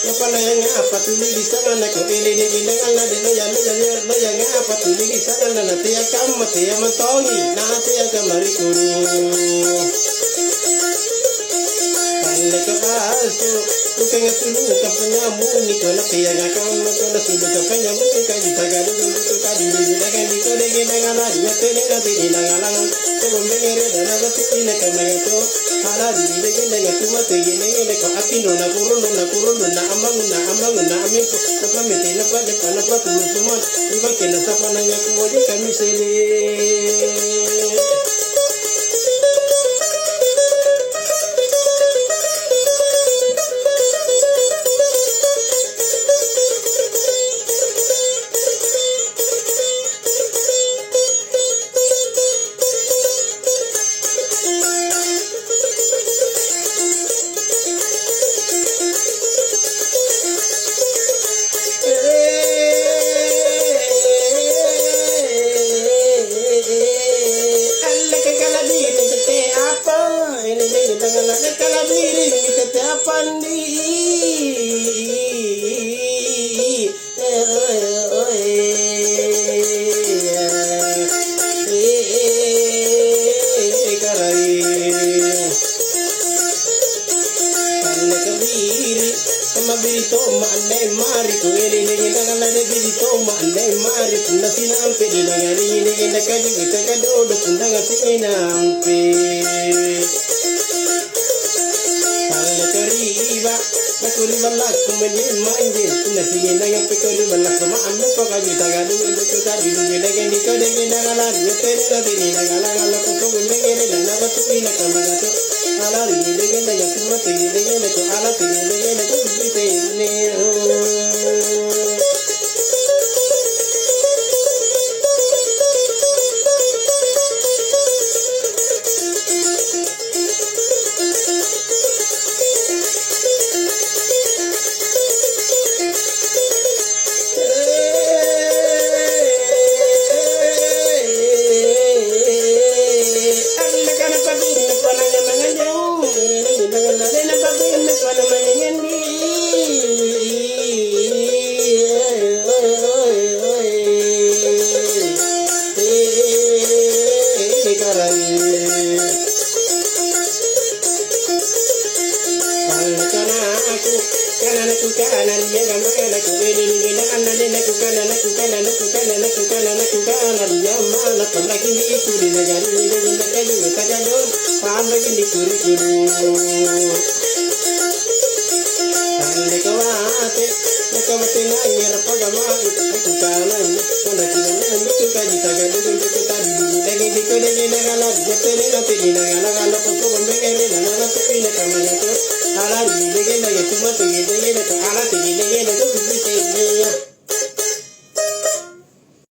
Napala yang apa tuli bisa mana ko ele de gina ngala de lo yang apa tuli bisa ngala na te kam te matongi na te kamari kuru. Palle ka aso bukan sulu ka penyamu ni ko na pia ga ka mo ko na sulu ka penyamu ka di taga do do ka di ni da ga di ko de gina ngala ya te ne na te ni ngala ko bombe ngere da na ti ni ka na to hala di de gina ga tu ma te ni ne ko atino na kuru na amangu na ameko na pa me te na pa de pa na pa tu suma iba ke na sa pa na ya ko de ka mi se le.